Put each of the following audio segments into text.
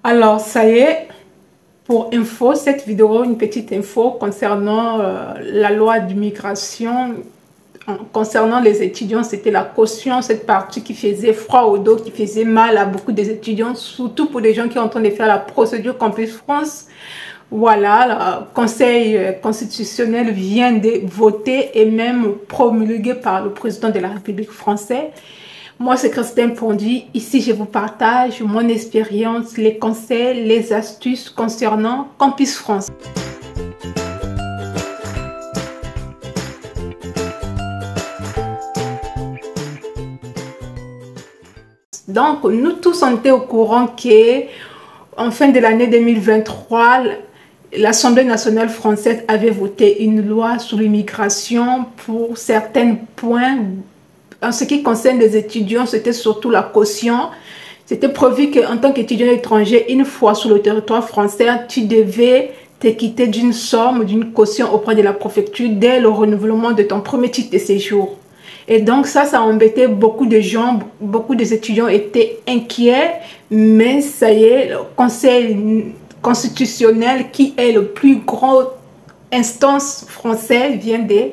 Alors, ça y est, pour info, cette vidéo, une petite info concernant la loi d'immigration. Concernant les étudiants, c'était la caution, cette partie qui faisait froid au dos, qui faisait mal à beaucoup des étudiants, surtout pour les gens qui sont en train de faire la procédure Campus France. Voilà, le Conseil constitutionnel vient de voter et même promulgué par le président de la République française. Moi, c'est Christine Pondy. Ici, je vous partage mon expérience, les conseils, les astuces concernant Campus France. Donc, nous tous, on était au courant qu'en fin de l'année 2023, l'Assemblée nationale française avait voté une loi sur l'immigration pour certains points. En ce qui concerne les étudiants, c'était surtout la caution. C'était prévu qu'en tant qu'étudiant étranger, une fois sur le territoire français, tu devais t'acquitter d'une somme, d'une caution auprès de la préfecture dès le renouvellement de ton premier titre de séjour. Et donc ça embêtait beaucoup de gens, beaucoup des étudiants étaient inquiets, mais ça y est, le Conseil constitutionnel, qui est le plus grand instance française, vient de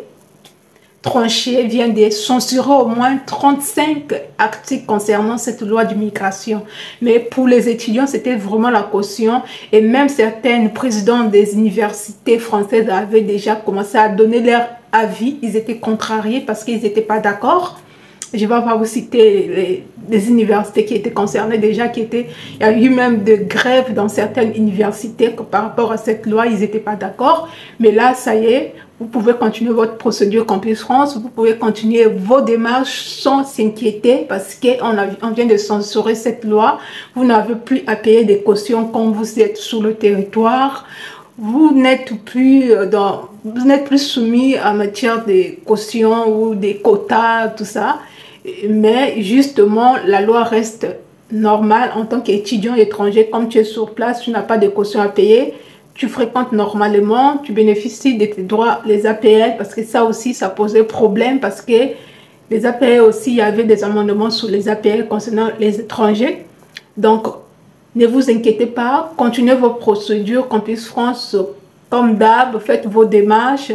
trancher, vient de censurer au moins 35 articles concernant cette loi d'immigration. Mais pour les étudiants, c'était vraiment la caution. Et même certains présidents des universités françaises avaient déjà commencé à donner leur avis. Ils étaient contrariés parce qu'ils n'étaient pas d'accord. Je ne vais pas vous citer les universités qui étaient concernées déjà, il y a eu même des grèves dans certaines universités par rapport à cette loi, ils n'étaient pas d'accord. Mais là, ça y est, vous pouvez continuer votre procédure Campus France, vous pouvez continuer vos démarches sans s'inquiéter parce qu'on vient de censurer cette loi. Vous n'avez plus à payer des cautions quand vous êtes sur le territoire. Vous n'êtes plus soumis à matière de cautions ou des quotas, tout ça. Mais justement, la loi reste normale en tant qu'étudiant étranger. Comme tu es sur place, tu n'as pas de caution à payer. Tu fréquentes normalement, tu bénéficies de tes droits, les APL, parce que ça aussi, ça posait problème parce que les APL aussi, il y avait des amendements sur les APL concernant les étrangers. Donc, ne vous inquiétez pas, continuez vos procédures Campus France comme d'hab, faites vos démarches,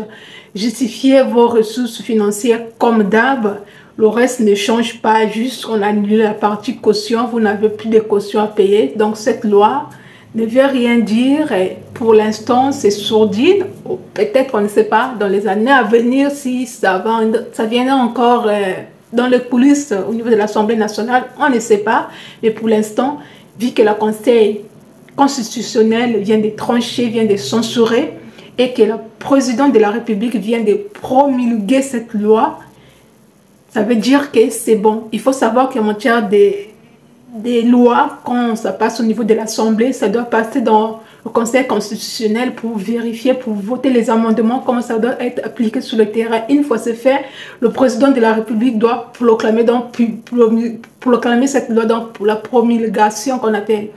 justifiez vos ressources financières comme d'hab. Le reste ne change pas, juste on annule la partie caution, vous n'avez plus de caution à payer. Donc cette loi ne veut rien dire et pour l'instant c'est sourdine. Peut-être, on ne sait pas, dans les années à venir, si ça viendra encore dans les coulisses au niveau de l'Assemblée nationale, on ne sait pas. Mais pour l'instant, vu que le Conseil constitutionnel vient de trancher, vient de censurer et que le président de la République vient de promulguer cette loi, ça veut dire que c'est bon. Il faut savoir qu'en matière des lois, quand ça passe au niveau de l'Assemblée, ça doit passer dans le Conseil constitutionnel pour vérifier, pour voter les amendements, comment ça doit être appliqué sur le terrain. Une fois c'est fait, le président de la République doit proclamer cette loi pour la promulgation qu'on appelle.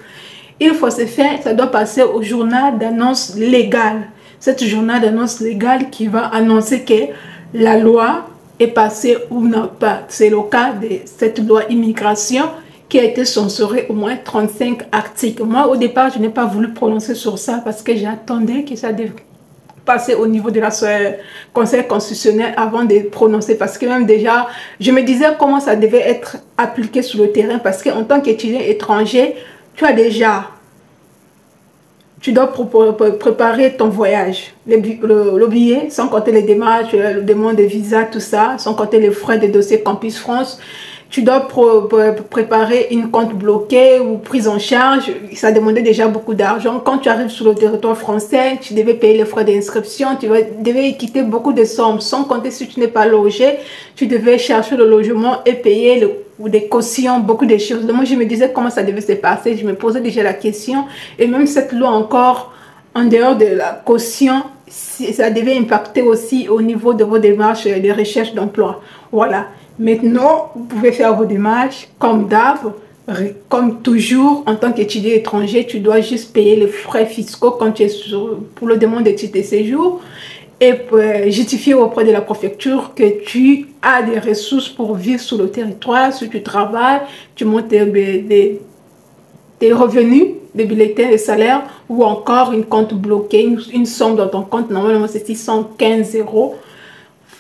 Une fois c'est fait, ça doit passer au journal d'annonce légale. Cette journal d'annonce légale qui va annoncer que la loi est passée ou non pas. C'est le cas de cette loi immigration qui a été censurée au moins 35 articles. Moi, au départ, je n'ai pas voulu prononcer sur ça parce que j'attendais que ça devait passer au niveau de la Conseil constitutionnel avant de prononcer. Parce que même déjà, je me disais comment ça devait être appliqué sur le terrain parce qu'en tant qu'étudiant étranger, tu dois préparer ton voyage, le billet, sans compter les démarches, le demande de visa, tout ça, sans compter les frais de dossier Campus France. Tu dois préparer une compte bloquée ou prise en charge. Ça demandait déjà beaucoup d'argent. Quand tu arrives sur le territoire français, tu devais payer les frais d'inscription. Tu devais quitter beaucoup de sommes. Sans compter si tu n'es pas logé, tu devais chercher le logement et payer des cautions, beaucoup de choses. Donc moi, je me disais comment ça devait se passer. Je me posais déjà la question. Et même cette loi encore, en dehors de la caution, ça devait impacter aussi au niveau de vos démarches de recherche d'emploi. Voilà. Maintenant, vous pouvez faire vos démarches comme d'hab, comme toujours, en tant qu'étudiant étranger, tu dois juste payer les frais fiscaux quand tu es pour le demande de titre de séjour et justifier auprès de la préfecture que tu as des ressources pour vivre sur le territoire, si tu travailles, tu montes des revenus, des bulletins de salaire ou encore une compte bloqué, une somme dans ton compte. Normalement, c'est 615 euros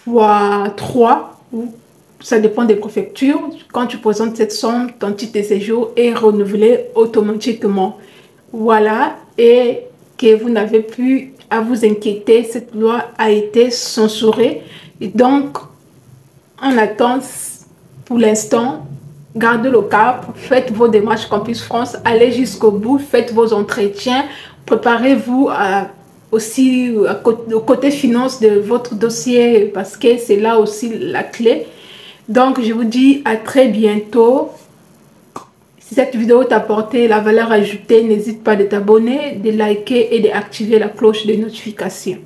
fois 3. Ça dépend des préfectures. Quand tu présentes cette somme, ton titre de séjour est renouvelé automatiquement. Voilà, et que vous n'avez plus à vous inquiéter, cette loi a été censurée. Et donc, on attend pour l'instant, gardez le cap, faites vos démarches Campus France, allez jusqu'au bout, faites vos entretiens, préparez-vous aussi au côté finance de votre dossier parce que c'est là aussi la clé. Donc, je vous dis à très bientôt. Si cette vidéo t'a apporté la valeur ajoutée, n'hésite pas de t'abonner, de liker et d'activer la cloche de notification.